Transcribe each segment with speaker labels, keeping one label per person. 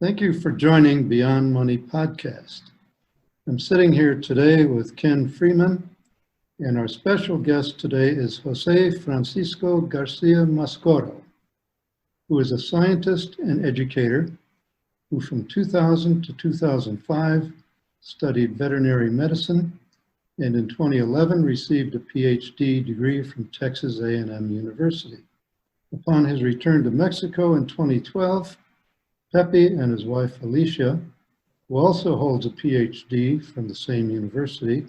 Speaker 1: Thank you for joining Beyond Money podcast. I'm sitting here today with Ken Freeman, and our special guest today is Jose Francisco Garcia Mazcorro, who is a scientist and educator who from 2000 to 2005 studied veterinary medicine and in 2011 received a PhD degree from Texas A&M University. Upon his return to Mexico in 2012, Pepe and his wife Alicia, who also holds a PhD from the same university,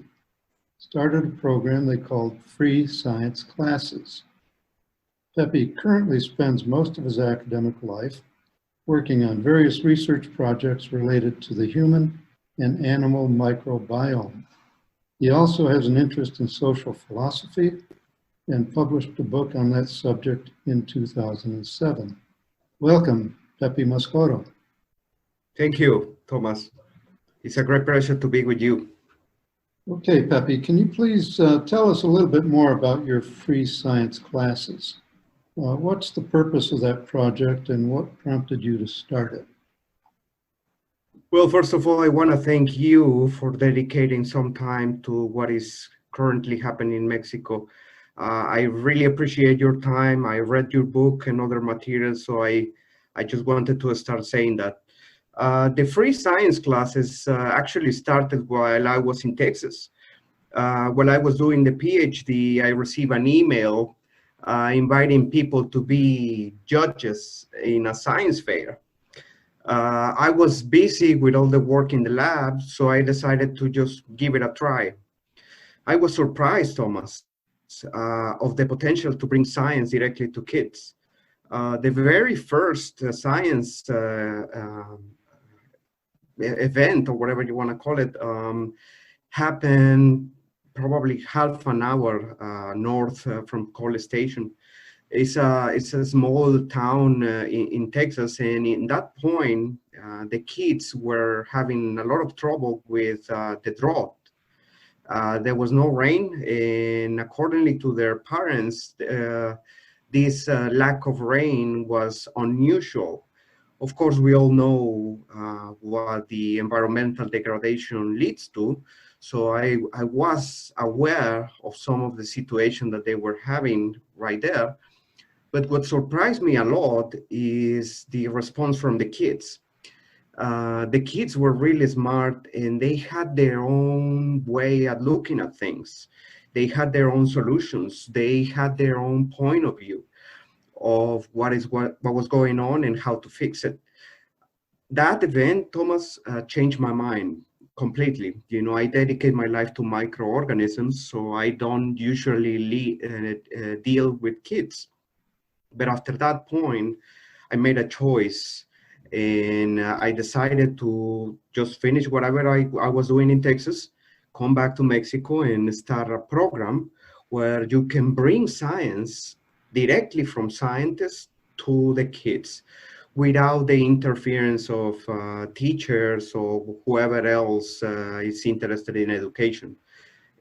Speaker 1: started a program they called Free Science Classes. Pepe currently spends most of his academic life working on various research projects related to the human and animal microbiome. He also has an interest in social philosophy and published a book on that subject in 2007. Welcome, Pepe Mazcorro.
Speaker 2: Thank you, Thomas. It's a great pleasure to be with you.
Speaker 1: Okay, Pepe, can you please tell us a little bit more about your free science classes? What's the purpose of that project and what prompted you to start it?
Speaker 2: Well, first of all, I want to thank you for dedicating some time to what is currently happening in Mexico. I really appreciate your time. I read your book and other materials, so I just wanted to start saying that. The free science classes actually started while I was in Texas. While I was doing the PhD, I received an email inviting people to be judges in a science fair. I was busy with all the work in the lab, so I decided to just give it a try. I was surprised, Thomas, of the potential to bring science directly to kids. The very first science event, or whatever you want to call it, happened probably half an hour north from College Station. It's a small town in Texas, and in that point, the kids were having a lot of trouble with the drought. There was no rain, and accordingly to their parents, this lack of rain was unusual. Of course, we all know what the environmental degradation leads to. So I was aware of some of the situation that they were having right there. But what surprised me a lot is the response from the kids. The kids were really smart, and they had their own way of looking at things. They had their own solutions. They had their own point of view of what was going on and how to fix it. That event, Thomas, changed my mind completely. You know, I dedicate my life to microorganisms, so I don't usually deal with kids. But after that point, I made a choice, and I decided to just finish whatever I was doing in Texas, come back to Mexico and start a program where you can bring science directly from scientists to the kids without the interference of teachers or whoever else is interested in education.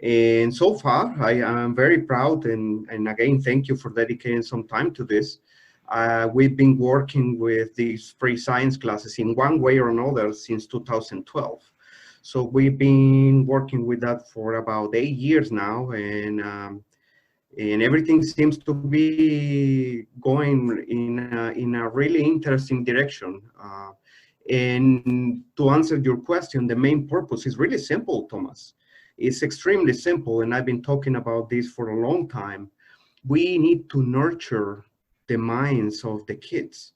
Speaker 2: And so far, I am very proud, and again, thank you for dedicating some time to this. We've been working with these free science classes in one way or another since 2012. So we've been working with that for about 8 years now, and everything seems to be going in a really interesting direction. And to answer your question, the main purpose is really simple, Thomas. It's extremely simple, and I've been talking about this for a long time. We need to nurture the minds of the kids.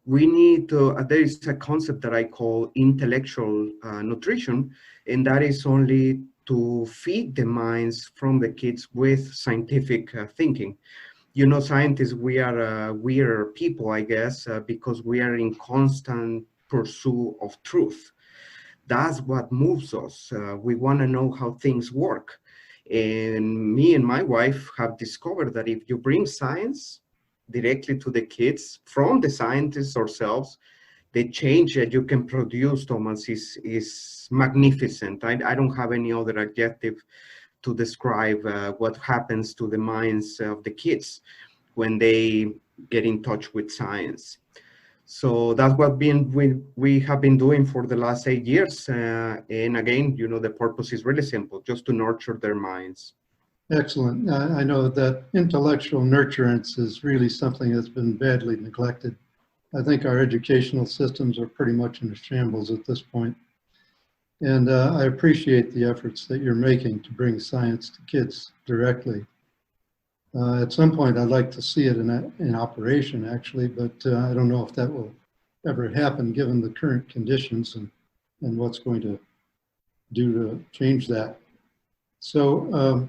Speaker 2: We need to, there is a concept that I call intellectual nutrition, and that is only to feed the minds from the kids with scientific thinking. You know, scientists, we are people, I guess, because we are in constant pursuit of truth. That's what moves us. We want to know how things work. And me and my wife have discovered that if you bring science directly to the kids from the scientists ourselves, the change that you can produce, Thomas, is magnificent. I don't have any other adjective to describe what happens to the minds of the kids when they get in touch with science. So that's what we have been doing for the last 8 years. And again, you know, the purpose is really simple, just to nurture their minds.
Speaker 1: Excellent. I know that intellectual nurturance is really something that's been badly neglected. I think our educational systems are pretty much in a shambles at this point. And I appreciate the efforts that you're making to bring science to kids directly. At some point, I'd like to see it in operation, actually, but I don't know if that will ever happen given the current conditions and what's going to do to change that. So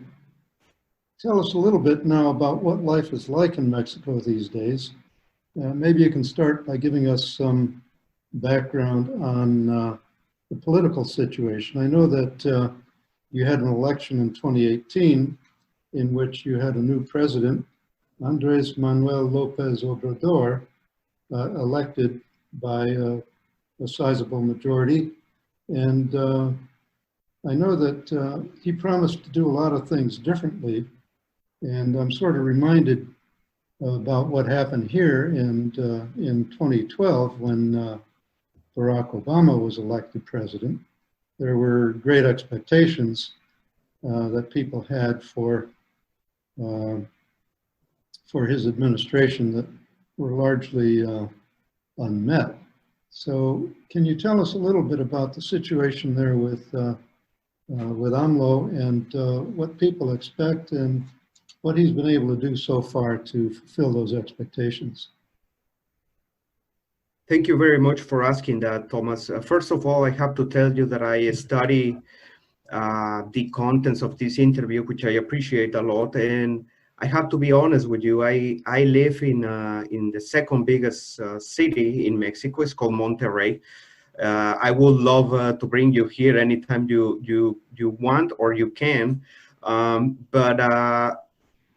Speaker 1: tell us a little bit now about what life is like in Mexico these days. Maybe you can start by giving us some background on the political situation. I know that you had an election in 2018 in which you had a new president, Andres Manuel Lopez Obrador, elected by a sizable majority. And I know that he promised to do a lot of things differently. And I'm sort of reminded about what happened here in 2012 when Barack Obama was elected president. There were great expectations that people had for his administration that were largely unmet. So can you tell us a little bit about the situation there with AMLO and what people expect and what he's been able to do so far to fulfill those expectations?
Speaker 2: Thank you very much for asking that, Thomas. First of all, I have to tell you that I study the contents of this interview, which I appreciate a lot. And I have to be honest with you. I live in the second biggest city in Mexico. It's called Monterrey. I would love to bring you here anytime you want or you can. But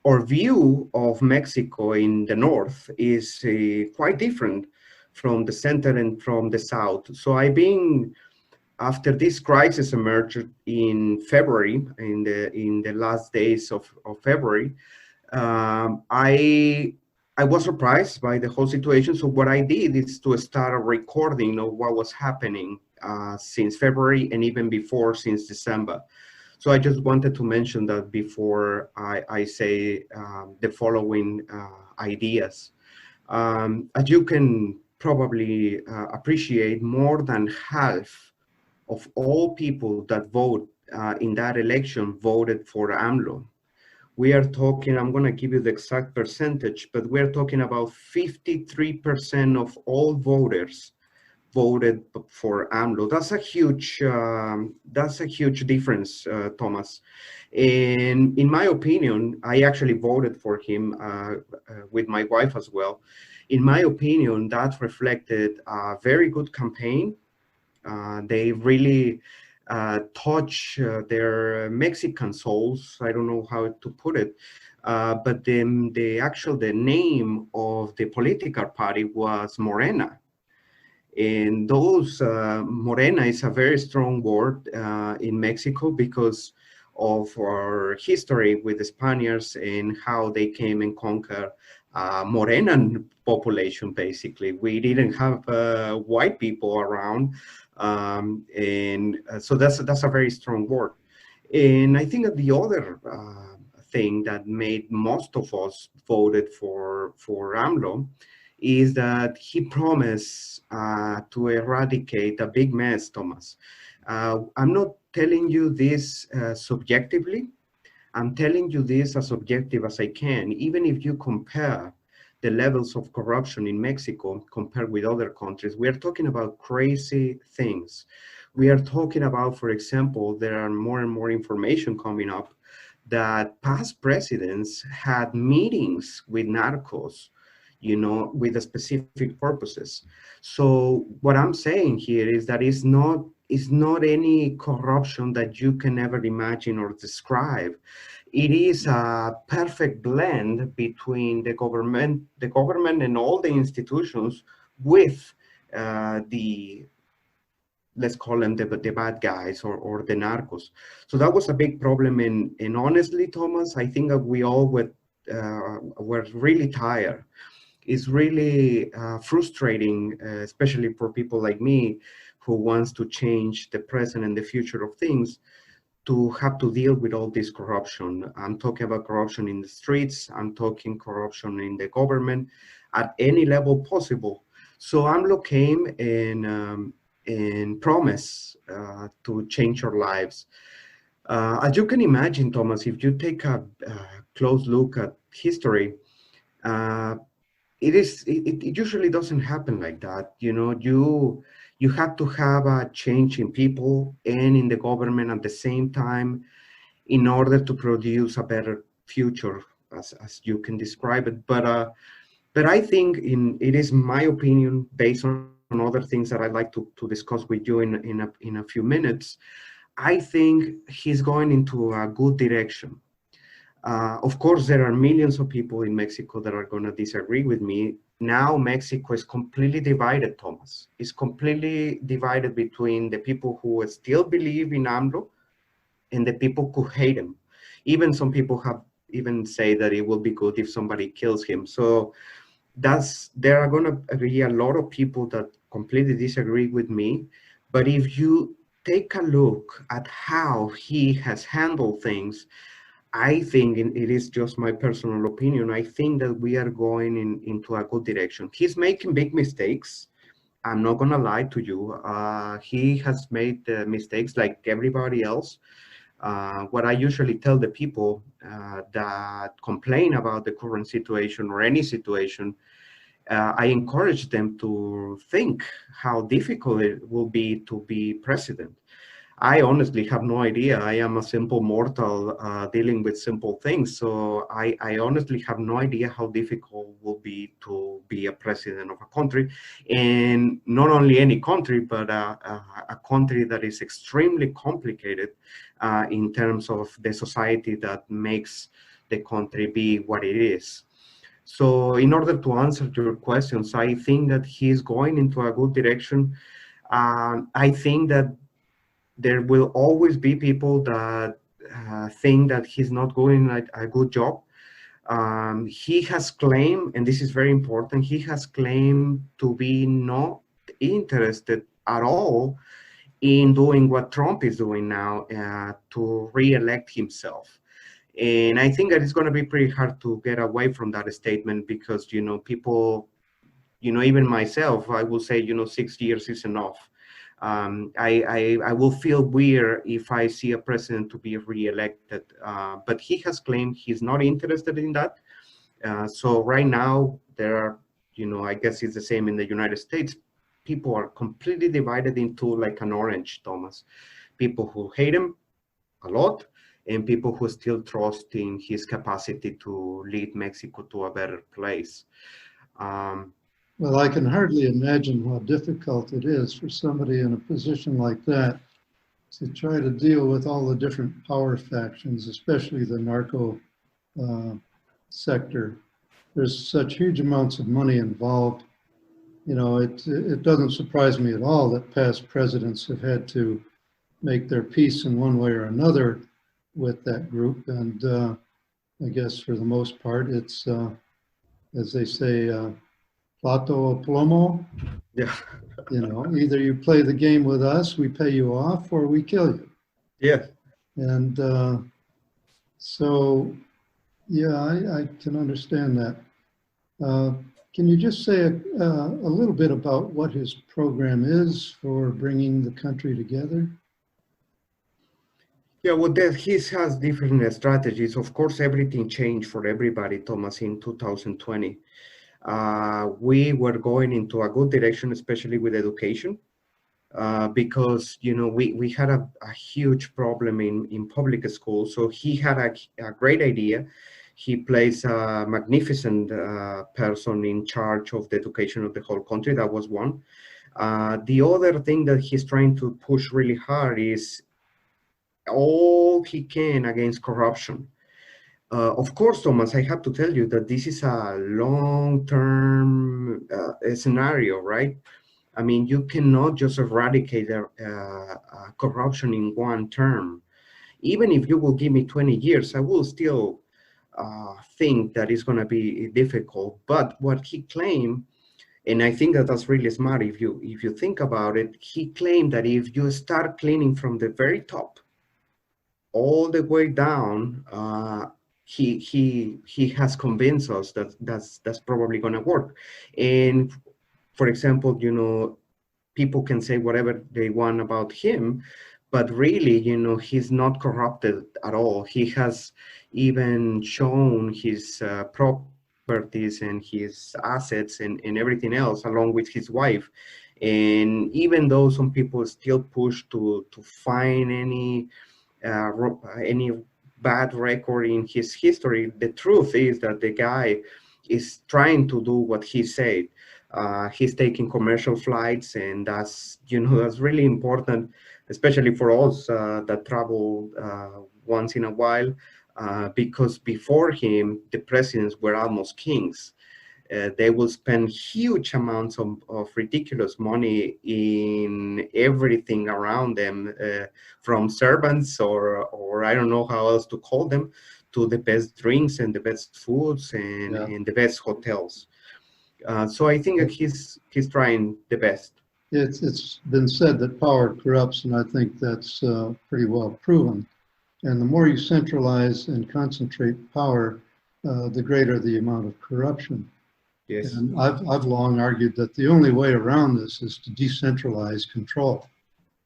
Speaker 2: our view of Mexico in the north is quite different from the center and from the south. So after this crisis emerged in February, in the last days of February, I was surprised by the whole situation. So what I did is to start a recording of what was happening since February and even before, since December. So I just wanted to mention that before I say the following ideas. As you can probably appreciate, more than half of all people that vote in that election voted for AMLO. We are talking, I'm going to give you the exact percentage, but we're talking about 53% of all voters voted for AMLO. That's a huge difference, Thomas. And in my opinion, I actually voted for him with my wife as well. In my opinion, that reflected a very good campaign. They really touch their Mexican souls. I don't know how to put it, but then the name of the political party was Morena. And Morena is a very strong word in Mexico because of our history with the Spaniards and how they came and conquered Morenan population. Basically, we didn't have white people around, and so that's a very strong word. And I think that the other thing that made most of us voted for AMLO is that he promised to eradicate a big mess, Thomas. I'm not telling you this subjectively. I'm telling you this as objective as I can. Even if you compare the levels of corruption in Mexico compared with other countries, we are talking about crazy things. We are talking about, for example, there are more and more information coming up that past presidents had meetings with narcos, you know, with specific purposes. So what I'm saying here is that it's not any corruption that you can ever imagine or describe. It is a perfect blend between the government and all the institutions with let's call them the bad guys or the narcos. So that was a big problem. And honestly, Thomas, I think that we all were really tired is really frustrating, especially for people like me who wants to change the present and the future of things, to have to deal with all this corruption. I'm talking about corruption in the streets, I'm talking corruption in the government at any level possible. So AMLO came and promised to change our lives. As you can imagine, Thomas, if you take a close look at history, uh, it usually doesn't happen like that. You know, you have to have a change in people and in the government at the same time in order to produce a better future, as you can describe it. But I think it is my opinion based on other things that I'd like to discuss with you in a few minutes. I think he's going into a good direction. Of course, there are millions of people in Mexico that are going to disagree with me. Now, Mexico is completely divided, Thomas. It's completely divided between the people who still believe in AMLO and the people who hate him. Even some people have even say that it will be good if somebody kills him. So there are going to be a lot of people that completely disagree with me. But if you take a look at how he has handled things, I think, and it is just my personal opinion, I think that we are going into a good direction. He's making big mistakes. I'm not gonna lie to you. He has made mistakes like everybody else. What I usually tell the people that complain about the current situation or any situation, I encourage them to think how difficult it will be to be president. I honestly have no idea. I am a simple mortal dealing with simple things. So I honestly have no idea how difficult it will be to be a president of a country. And not only any country, but a country that is extremely complicated in terms of the society that makes the country be what it is. So in order to answer your questions, I think that he's going into a good direction. I think that there will always be people that think that he's not doing a good job. He has claimed, and this is very important, he has claimed to be not interested at all in doing what Trump is doing now to re-elect himself. And I think that it's going to be pretty hard to get away from that statement because, you know, people, you know, even myself, I will say, you know, 6 years is enough. I will feel weird if I see a president to be re-elected, but he has claimed he's not interested in that. So right now there are, you know, I guess it's the same in the United States. People are completely divided into like an orange, Thomas. People who hate him a lot and people who still trust in his capacity to lead Mexico to a better place.
Speaker 1: Well, I can hardly imagine how difficult it is for somebody in a position like that to try to deal with all the different power factions, especially the narco sector. There's such huge amounts of money involved. You know, it doesn't surprise me at all that past presidents have had to make their peace in one way or another with that group. And I guess for the most part, it's, as they say, plato o plomo.
Speaker 2: Yeah.
Speaker 1: You know, either you play the game with us, we pay you off, or we kill you.
Speaker 2: Yeah.
Speaker 1: And so, yeah, I can understand that. Can you just say a little bit about what his program is for bringing the country together?
Speaker 2: Yeah, well, he has different strategies. Of course, everything changed for everybody, Thomas, in 2020. We were going into a good direction, especially with education, because, you know, we had a huge problem in public schools. So he had a great idea. He plays a magnificent person in charge of the education of the whole country. That was one. The other thing that he's trying to push really hard is all he can against corruption. Of course, Thomas, I have to tell you that this is a long-term scenario, right? I mean, you cannot just eradicate corruption in one term. Even if you will give me 20 years, I will still think that is going to be difficult. But what he claimed, and I think that that's really smart if you think about it, he claimed that if you start cleaning from the very top all the way down, he has convinced us that that's probably going to work. And for example, you know, people can say whatever they want about him, but really, you know, he's not corrupted at all. He has even shown his properties and his assets and everything else, along with his wife. And even though some people still push to find any bad record in his history, the truth is that the guy is trying to do what he said. He's taking commercial flights, and that's, you know, that's really important, especially for us that travel once in a while, because before him, the presidents were almost kings. They will spend huge amounts of ridiculous money in everything around them, from servants or I don't know how else to call them, to the best drinks and the best foods and the best hotels. So I think that he's trying the best.
Speaker 1: It's been said that power corrupts, and I think that's pretty well proven. And the more you centralize and concentrate power, the greater the amount of corruption.
Speaker 2: Yes.
Speaker 1: And I've long argued that the only way around this is to decentralize control.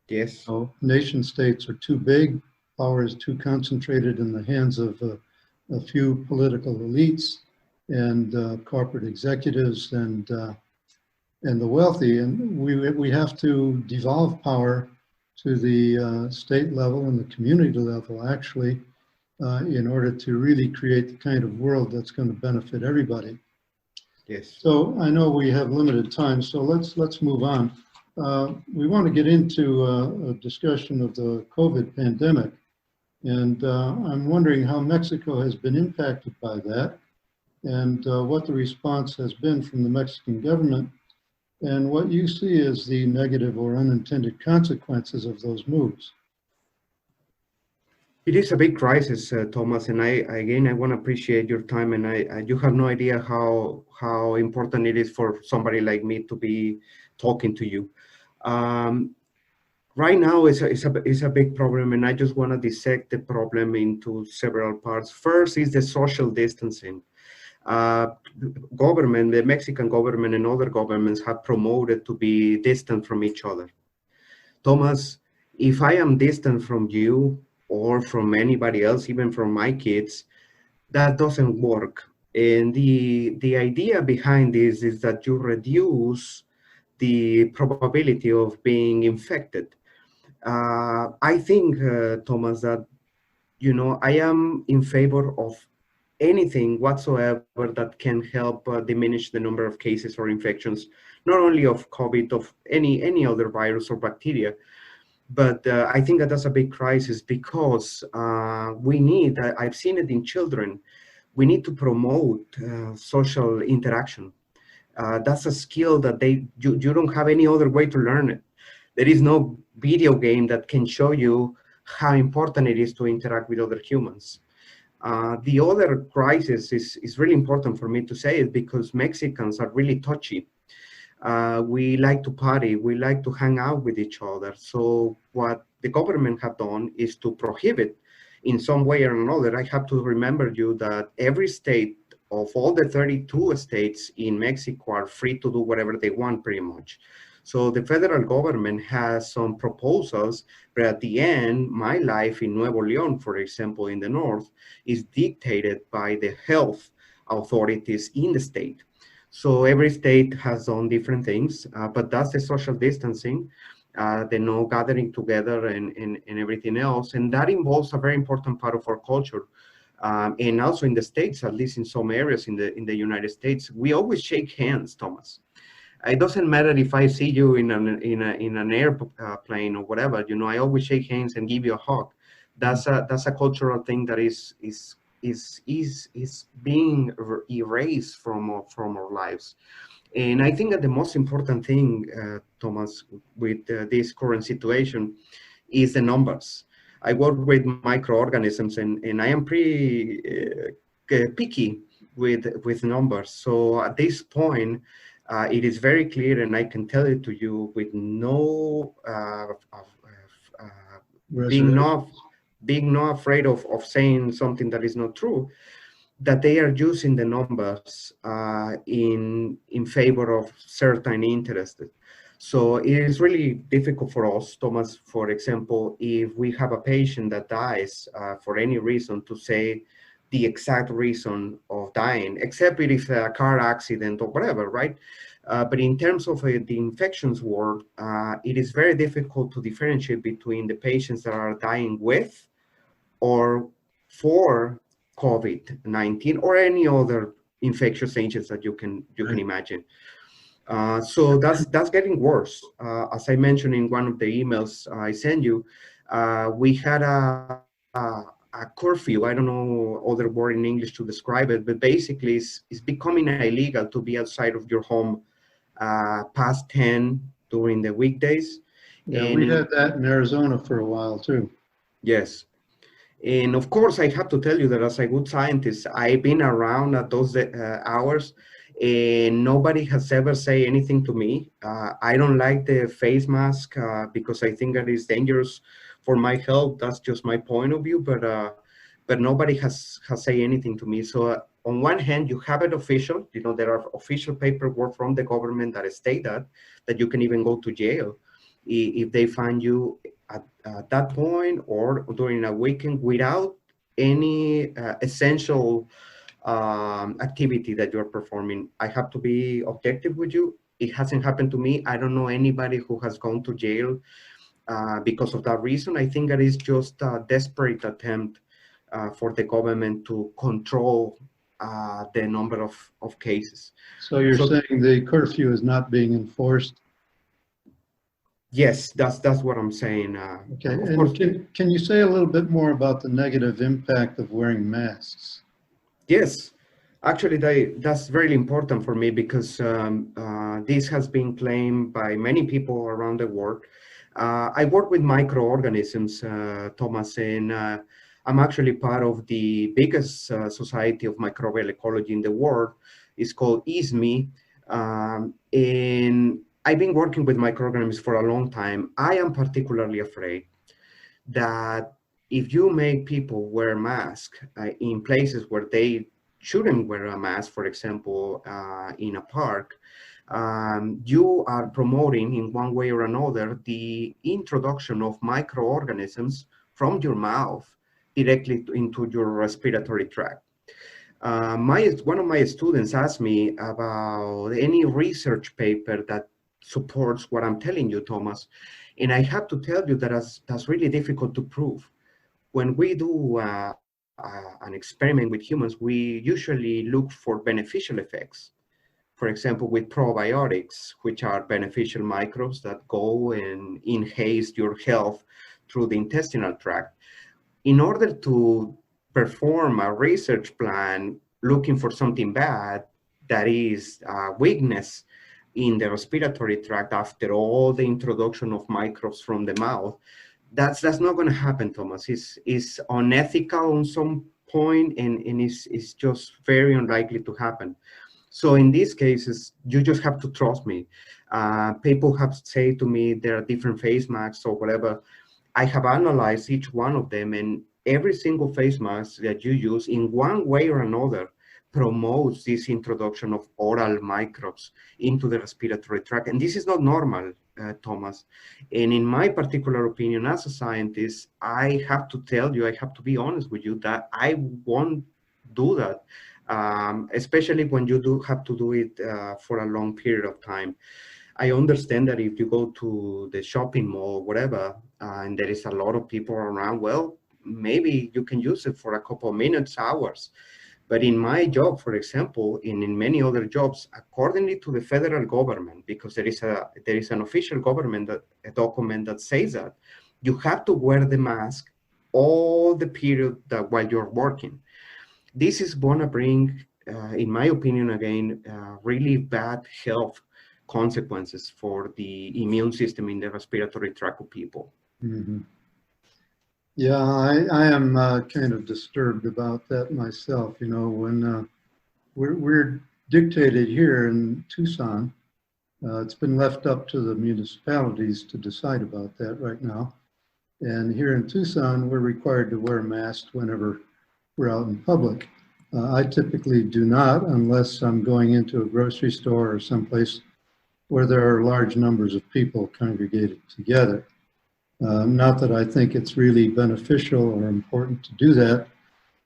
Speaker 2: Yes.
Speaker 1: So nation states are too big, power is too concentrated in the hands of a few political elites and corporate executives and the wealthy, and we have to devolve power to the state level and the community level, actually, in order to really create the kind of world that's going to benefit everybody.
Speaker 2: Yes.
Speaker 1: So I know we have limited time, so let's move on. We want to get into a discussion of the COVID pandemic, and I'm wondering how Mexico has been impacted by that, and what the response has been from the Mexican government, and what you see as the negative or unintended consequences of those moves.
Speaker 2: It is a big crisis, Thomas, and I want to appreciate your time, and you have no idea how important it is for somebody like me to be talking to you. Right now, it's a big problem, and I just want to dissect the problem into several parts. First is the social distancing. Government, the Mexican government and other governments have promoted to be distant from each other. Thomas, if I am distant from you or from anybody else, even from my kids, that doesn't work. And the idea behind this is that you reduce the probability of being infected. I think, Thomas, that, you know, I am in favor of anything whatsoever that can help diminish the number of cases or infections, not only of COVID, of any other virus or bacteria. But I think that that's a big crisis because we need, I've seen it in children, we need to promote social interaction. That's a skill that you don't have any other way to learn it. There is no video game that can show you how important it is to interact with other humans. The other crisis is really important for me to say it because Mexicans are really touchy. We like to party, we like to hang out with each other. So what the government have done is to prohibit in some way or another. I have to remember you that every state of all the 32 states in Mexico are free to do whatever they want pretty much. So the federal government has some proposals, but at the end, my life in Nuevo León, for example, in the north, is dictated by the health authorities in the state. So every state has done different things, but that's the social distancing, the no gathering together and everything else. And that involves a very important part of our culture. And also in the States, at least in some areas in the United States, we always shake hands, Thomas. It doesn't matter if I see you in an airplane or whatever, you know, I always shake hands and give you a hug. That's a cultural thing that is being erased from our lives. And I think that the most important thing, Thomas, with this current situation is the numbers. I work with microorganisms, and I am pretty picky with numbers. So at this point, it is very clear, and I can tell it to you with no being
Speaker 1: Reservations.
Speaker 2: not afraid of saying something that is not true, that they are using the numbers in favor of certain interests. So it is really difficult for us, Thomas, for example, if we have a patient that dies for any reason, to say the exact reason of dying, except if it's a car accident or whatever, right? But in terms of the infections world, it is very difficult to differentiate between the patients that are dying with or for COVID-19 or any other infectious agents that you can
Speaker 1: Right.
Speaker 2: imagine. So that's getting worse. As I mentioned in one of the emails I sent you, we had a curfew. I don't know other word in English to describe it, but basically it's becoming illegal to be outside of your home past 10 during the weekdays.
Speaker 1: Yeah,
Speaker 2: And
Speaker 1: we had that in Arizona for a while too.
Speaker 2: yes. And of course, I have to tell you that as a good scientist, I've been around at those hours, and nobody has ever said anything to me. I don't like the face mask because I think that is dangerous for my health. That's just my point of view. But nobody has said anything to me. So on one hand, you have it official. You know, there are official paperwork from the government that state that you can even go to jail if they find you at that point or during a weekend without any essential activity that you're performing. I have to be objective with you. It hasn't happened to me. I don't know anybody who has gone to jail because of that reason. I think that is just a desperate attempt for the government to control the number of cases.
Speaker 1: So you're
Speaker 2: So
Speaker 1: saying the curfew is not being enforced?
Speaker 2: yes, that's what I'm saying.
Speaker 1: Okay,
Speaker 2: Of
Speaker 1: and
Speaker 2: course,
Speaker 1: can you say a little bit more about the negative impact of wearing masks?
Speaker 2: yes, actually, that's very important for me because this has been claimed by many people around the world. I work with microorganisms, Thomas, and I'm actually part of the biggest society of microbial ecology in the world. It's called ISME, and I've been working with microorganisms for a long time. I am particularly afraid that if you make people wear masks in places where they shouldn't wear a mask, for example, in a park, you are promoting in one way or another the introduction of microorganisms from your mouth directly into your respiratory tract. One of my students asked me about any research paper that supports what I'm telling you, Thomas. And I have to tell you that that's really difficult to prove. When we do an experiment with humans, we usually look for beneficial effects. For example, with probiotics, which are beneficial microbes that go and enhance your health through the intestinal tract. In order to perform a research plan looking for something bad, that is weakness in the respiratory tract after all the introduction of microbes from the mouth, that's not going to happen, Thomas. It's unethical on some point, and it's just very unlikely to happen. So in these cases, you just have to trust me. People have said to me there are different face masks or whatever. I have analyzed each one of them, and every single face mask that you use in one way or another promotes this introduction of oral microbes into the respiratory tract. And this is not normal, Thomas. And in my particular opinion, as a scientist, I have to tell you, I have to be honest with you that I won't do that, especially when you do have to do it for a long period of time. I understand that if you go to the shopping mall, whatever, and there is a lot of people around, well, maybe you can use it for a couple of minutes, hours. But in my job, for example, and in many other jobs, accordingly to the federal government, because there is an official government a document that says that you have to wear the mask all the period that while you're working. This is going to bring, in my opinion, again, really bad health consequences for the immune system in the respiratory tract of people.
Speaker 1: Mm-hmm. Yeah, I am kind of disturbed about that myself. You know, when we're dictated here in Tucson, it's been left up to the municipalities to decide about that right now. And here in Tucson, we're required to wear masks whenever we're out in public. I typically do not unless I'm going into a grocery store or someplace where there are large numbers of people congregated together. Not that I think it's really beneficial or important to do that,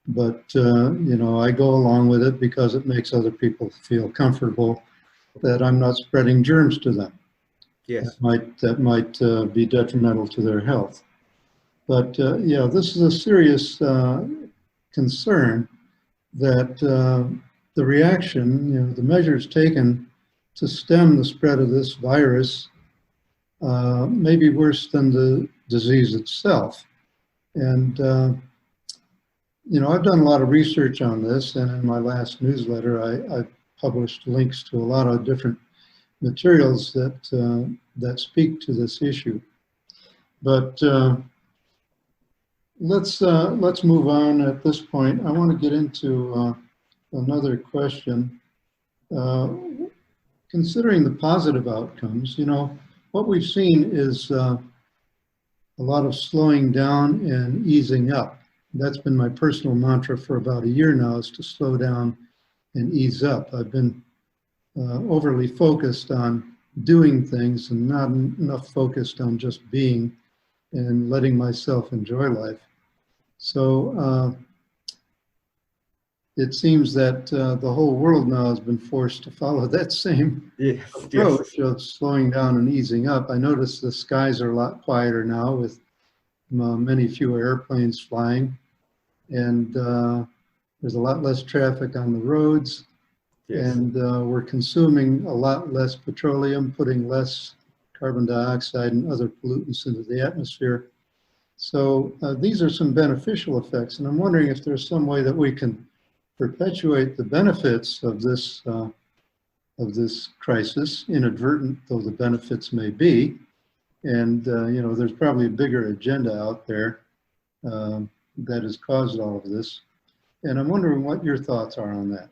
Speaker 1: but you know, I go along with it because it makes other people feel comfortable that I'm not spreading germs to them.
Speaker 2: Yes.
Speaker 1: That might be detrimental to their health. But yeah, this is a serious concern that the reaction, you know, the measures taken to stem the spread of this virus may be worse than the disease itself. And you know, I've done a lot of research on this, and in my last newsletter, I published links to a lot of different materials that that speak to this issue. But let's move on at this point. I want to get into another question. Considering the positive outcomes, you know, what we've seen is a lot of slowing down and easing up. That's been my personal mantra for about a year now, is to slow down and ease up. I've been overly focused on doing things and not enough focused on just being and letting myself enjoy life. So it seems that the whole world now has been forced to follow that same approach of slowing down and easing up. I notice the skies are a lot quieter now with many fewer airplanes flying, and there's a lot less traffic on the roads, and we're consuming a lot less petroleum, putting less carbon dioxide and other pollutants into the atmosphere. So these are some beneficial effects, and I'm wondering if there's some way that we can perpetuate the benefits of this crisis, inadvertent though the benefits may be. And you know, there's probably a bigger agenda out there that has caused all of this. And I'm wondering what your thoughts are on that.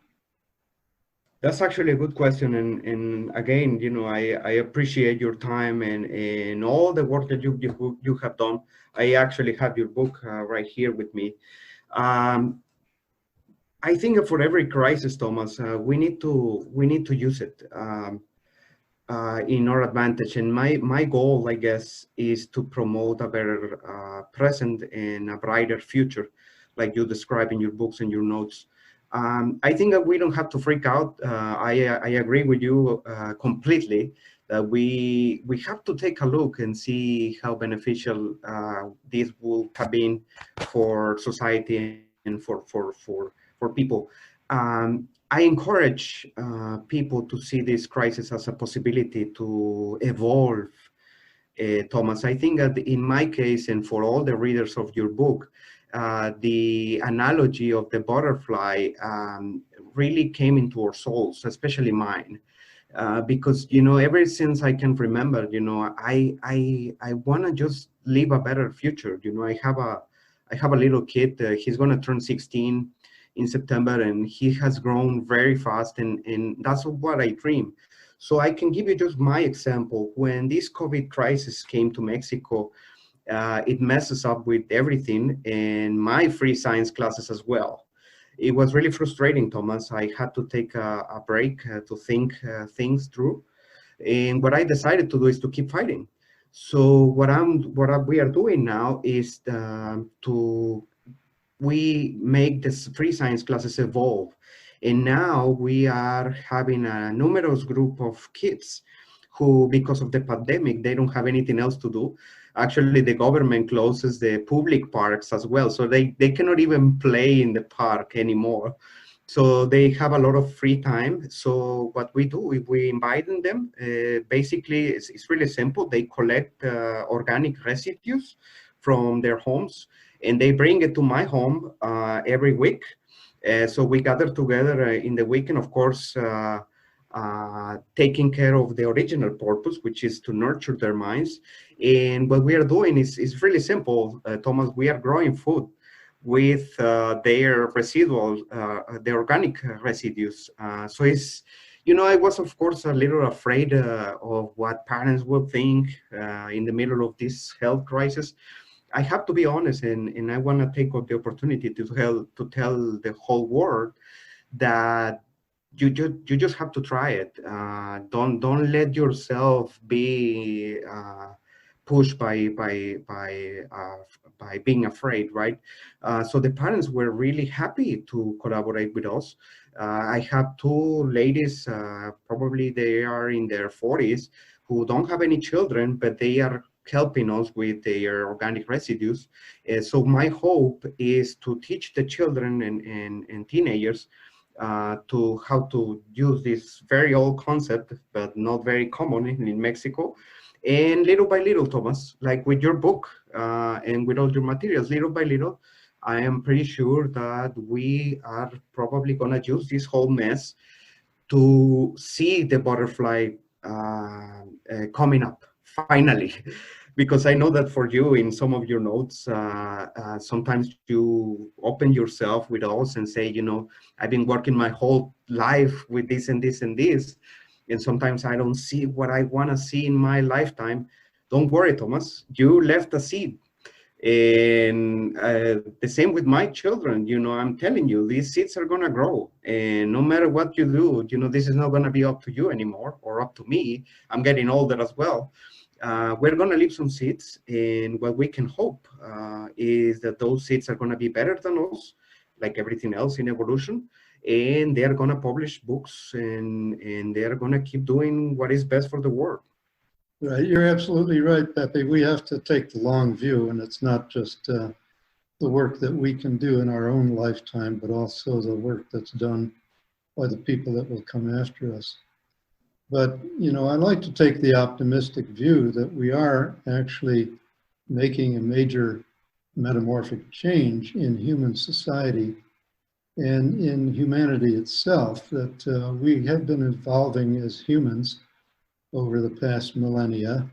Speaker 2: That's actually a good question. And again, you know, I appreciate your time and all the work that you have done. I actually have your book right here with me. I think for every crisis, Thomas, we need to use it in our advantage. And my goal, I guess, is to promote a better present and a brighter future, like you describe in your books and your notes. I think that we don't have to freak out. I agree with you completely that we have to take a look and see how beneficial this will have been for society and for people. I encourage people to see this crisis as a possibility to evolve. Thomas, I think that in my case and for all the readers of your book, the analogy of the butterfly really came into our souls, especially mine, because, you know, ever since I can remember, you know, I want to just live a better future. You know, I have a little kid. He's going to turn 16 in September, and he has grown very fast, and that's what I dream. So I can give you just my example. When this COVID crisis came to Mexico, it messes up with everything and my free science classes as well. It was really frustrating, Thomas. I had to take a break to think things through. And what I decided to do is to keep fighting. So what we are doing now is we make this free science classes evolve. And now we are having a numerous group of kids who, because of the pandemic, they don't have anything else to do. Actually, the government closes the public parks as well. So they cannot even play in the park anymore. So they have a lot of free time. So what we do, if we invite them, basically it's really simple. They collect organic residues from their homes, and they bring it to my home every week. So we gather together in the weekend. Of course, taking care of the original purpose, which is to nurture their minds. And what we are doing is really simple, Thomas. We are growing food with their residual, the organic residues. So it's, you know, I was, of course, a little afraid of what parents would think in the middle of this health crisis. I have to be honest, and I want to take the opportunity to tell the whole world that you just have to try it. Don't let yourself be pushed by being afraid, right? So the parents were really happy to collaborate with us. I have two ladies, probably they are in their 40s, who don't have any children, but they are helping us with their organic residues. So my hope is to teach the children and teenagers to how to use this very old concept, but not very common in Mexico. And little by little, Thomas, like with your book and with all your materials, little by little, I am pretty sure that we are probably going to use this whole mess to see the butterfly coming up, finally. Because I know that for you, in some of your notes, sometimes you open yourself with us and say, you know, I've been working my whole life with this and this and this, and sometimes I don't see what I want to see in my lifetime. Don't worry, Thomas, you left a seed. And the same with my children, you know, I'm telling you, these seeds are going to grow. And no matter what you do, you know, this is not going to be up to you anymore or up to me. I'm getting older as well. We're going to leave some seeds, and what we can hope is that those seeds are going to be better than us, like everything else in evolution, and they're going to publish books, and they're going to keep doing what is best for the world.
Speaker 1: Right, you're absolutely right, Pepe. We have to take the long view, and it's not just the work that we can do in our own lifetime, but also the work that's done by the people that will come after us. But, you know, I like to take the optimistic view that we are actually making a major metamorphic change in human society and in humanity itself, that we have been evolving as humans over the past millennia.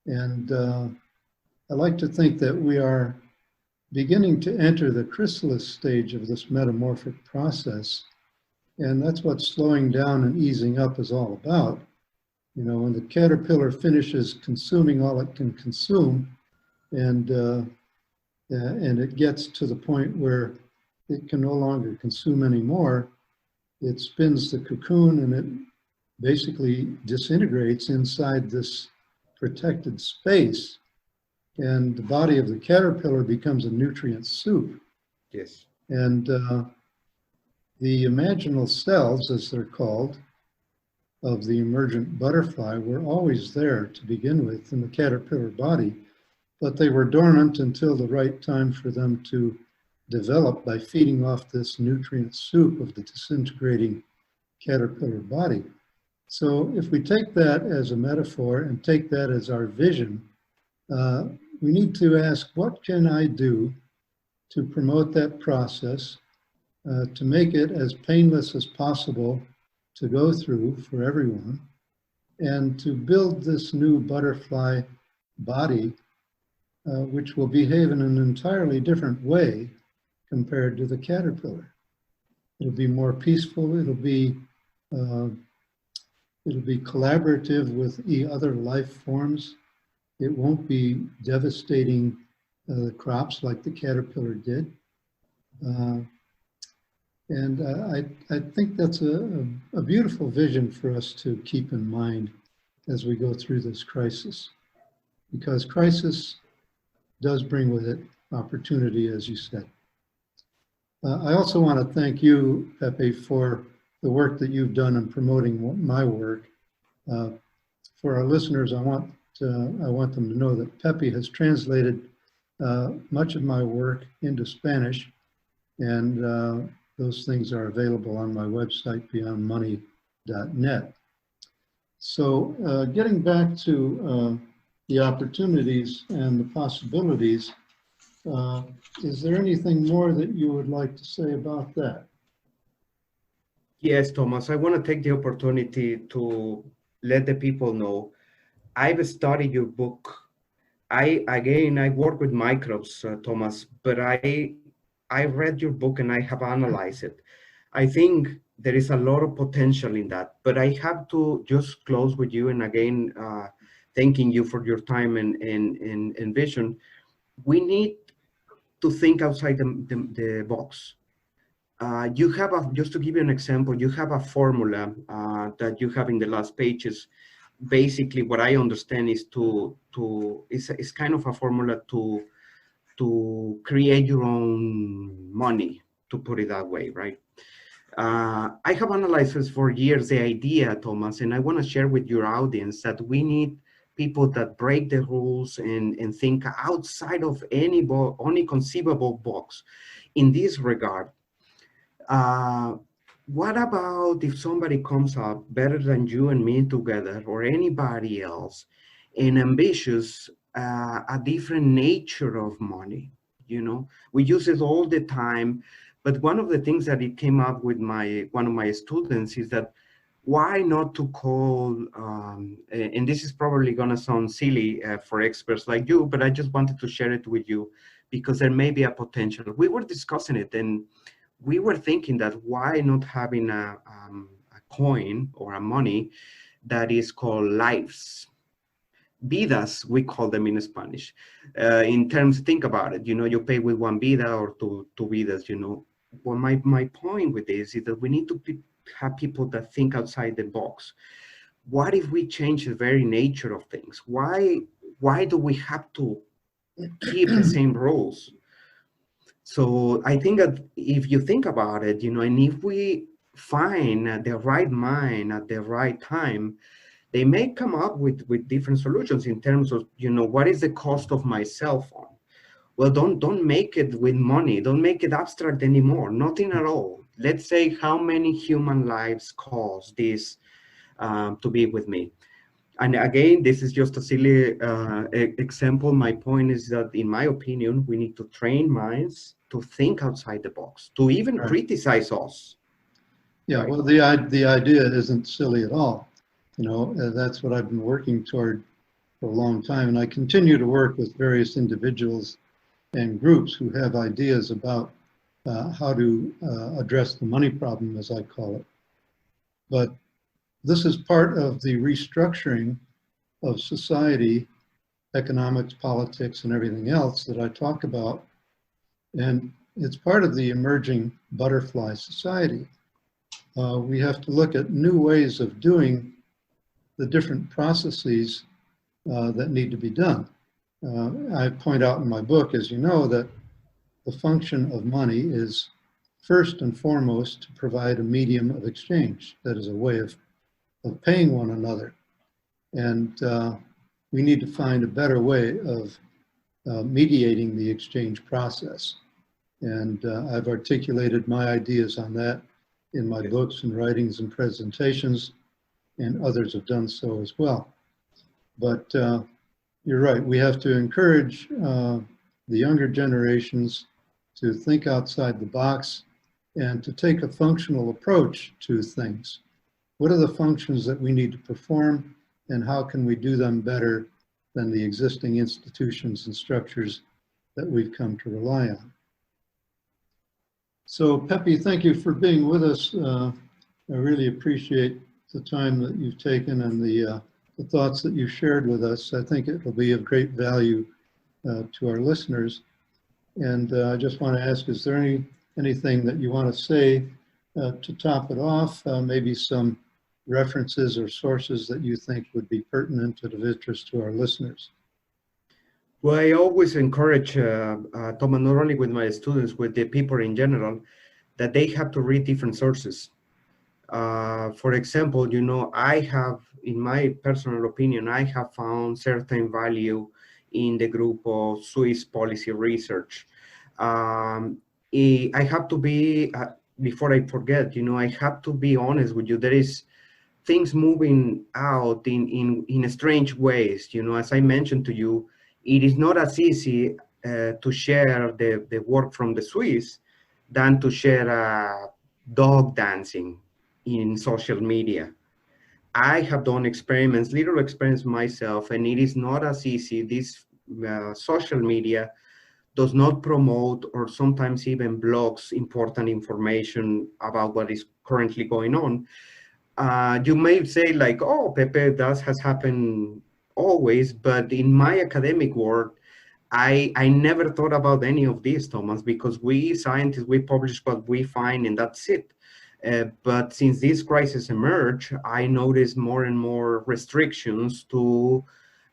Speaker 1: And I like to think that we are beginning to enter the chrysalis stage of this metamorphic process. And that's what slowing down and easing up is all about. You know, when the caterpillar finishes consuming all it can consume, and it gets to the point where it can no longer consume anymore, it spins the cocoon and it basically disintegrates inside this protected space. And the body of the caterpillar becomes a nutrient soup.
Speaker 2: Yes.
Speaker 1: And the imaginal cells, as they're called, of the emergent butterfly were always there to begin with in the caterpillar body, but they were dormant until the right time for them to develop by feeding off this nutrient soup of the disintegrating caterpillar body. So if we take that as a metaphor and take that as our vision, we need to ask, what can I do to promote that process, to make it as painless as possible to go through for everyone, and to build this new butterfly body, which will behave in an entirely different way compared to the caterpillar. It'll be more peaceful, it'll be collaborative with other life forms. It won't be devastating the crops like the caterpillar did. And I think that's a beautiful vision for us to keep in mind as we go through this crisis, because crisis does bring with it opportunity, as you said. I also want to thank you, Pepe, for the work that you've done in promoting my work. For our listeners, I want them to know that Pepe has translated much of my work into Spanish, and those things are available on my website, beyondmoney.net. So getting back to the opportunities and the possibilities, is there anything more that you would like to say about that?
Speaker 2: Yes, Thomas, I want to take the opportunity to let the people know I've studied your book. I work with microbes, Thomas, but I read your book and I have analyzed it. I think there is a lot of potential in that, but I have to just close with you and again, thanking you for your time and vision. We need to think outside the box. You have just to give you an example, you have a formula that you have in the last pages. Basically, what I understand is it's kind of a formula to create your own money, to put it that way, right? I have analyzed this for years, the idea, Thomas, and I want to share with your audience that we need people that break the rules and think outside of any conceivable box. In this regard, uh, what about if somebody comes up better than you and me together, or anybody else, and ambitious, a different nature of money? You know, we use it all the time, but one of the things that it came up with one of my students is that why not to call, and this is probably gonna sound silly for experts like you, but I just wanted to share it with you because there may be a potential. We were discussing it and we were thinking that why not having a coin or a money that is called lives, vidas, we call them in Spanish. In terms, think about it, you know, you pay with one vida or two vidas, you know. Well, my point with this is that we need to have people that think outside the box. What if we change the very nature of things? Why do we have to keep the same rules? So I think that if you think about it, you know, and if we find the right mind at the right time, they may come up with different solutions in terms of, you know, what is the cost of my cell phone? Well, don't make it with money. Don't make it abstract anymore. Nothing at all. Let's say how many human lives cost this to be with me. And again, this is just a silly example. My point is that, in my opinion, we need to train minds to think outside the box, to even
Speaker 1: Right.
Speaker 2: criticize us.
Speaker 1: Yeah,
Speaker 2: Right.
Speaker 1: well, the idea isn't silly at all. You know, that's what I've been working toward for a long time. And I continue to work with various individuals and groups who have ideas about how to address the money problem, as I call it. But this is part of the restructuring of society, economics, politics, and everything else that I talk about. And it's part of the emerging butterfly society. We have to look at new ways of doing the different processes that need to be done. I point out in my book, as you know, that the function of money is first and foremost to provide a medium of exchange. That is a way of paying one another. And we need to find a better way of mediating the exchange process. And I've articulated my ideas on that in my books and writings and presentations, and others have done so as well. But you're right, we have to encourage the younger generations to think outside the box and to take a functional approach to things. What are the functions that we need to perform, and how can we do them better than the existing institutions and structures that we've come to rely on? So Pepe, thank you for being with us. I really appreciate the time that you've taken and the thoughts that you shared with us. I think it will be of great value to our listeners. And I just want to ask, is there anything that you want to say to top it off? Maybe some references or sources that you think would be pertinent and of interest to our listeners?
Speaker 2: Well, I always encourage, Thomas, not only with my students, with the people in general, that they have to read different sources. For example, you know, I have, in my personal opinion, I have found certain value in the group of Swiss policy research. I have to be, before I forget, you know, I have to be honest with you. There is things moving out in strange ways. You know, as I mentioned to you, it is not as easy to share the work from the Swiss than to share dog dancing. in social media. I have done experiments, little experiments myself, and it is not as easy. This social media does not promote or sometimes even blocks important information about what is currently going on. You may say like, oh, Pepe, that has happened always, but in my academic world, I never thought about any of this, Thomas, because we scientists, we publish what we find and that's it. But since this crisis emerged, I noticed more and more restrictions to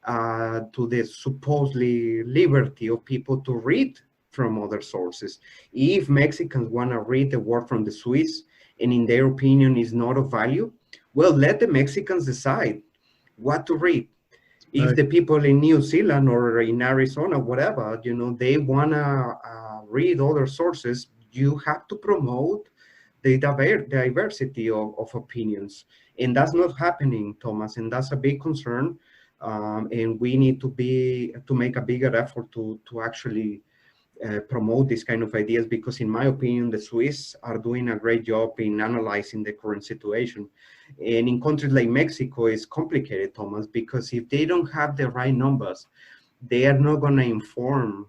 Speaker 2: the supposedly liberty of people to read from other sources. If Mexicans want to read a word from the Swiss and in their opinion is not of value, well, let the Mexicans decide what to read. If the people in New Zealand or in Arizona, whatever, you know, they want to read other sources, you have to promote the diversity of opinions. And that's not happening, Thomas, and that's a big concern. And we need to make a bigger effort to actually promote these kind of ideas, because in my opinion, the Swiss are doing a great job in analyzing the current situation. And in countries like Mexico, it's complicated, Thomas, because if they don't have the right numbers, they are not going to inform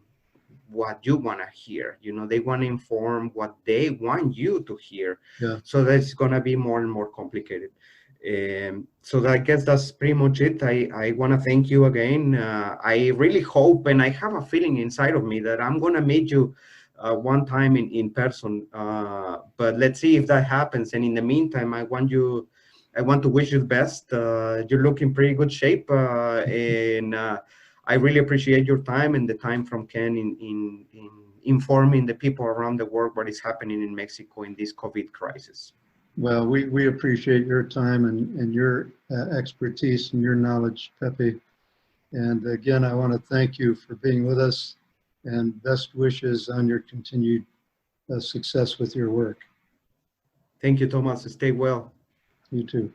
Speaker 2: what you want to hear. You know, they want to inform what they want you to hear.
Speaker 1: Yeah.
Speaker 2: So that's going to be more and more complicated. So I guess that's pretty much it. I want to thank you again. I really hope, and I have a feeling inside of me that I'm going to meet you one time in person. But let's see if that happens. And in the meantime, I want to wish you the best. You're looking pretty good shape, and I really appreciate your time and the time from Ken in informing the people around the world what is happening in Mexico in this COVID crisis.
Speaker 1: Well, we appreciate your time and your expertise and your knowledge, Pepe. And again, I want to thank you for being with us, and best wishes on your continued success with your work.
Speaker 2: Thank you, Thomas. Stay well.
Speaker 1: You too.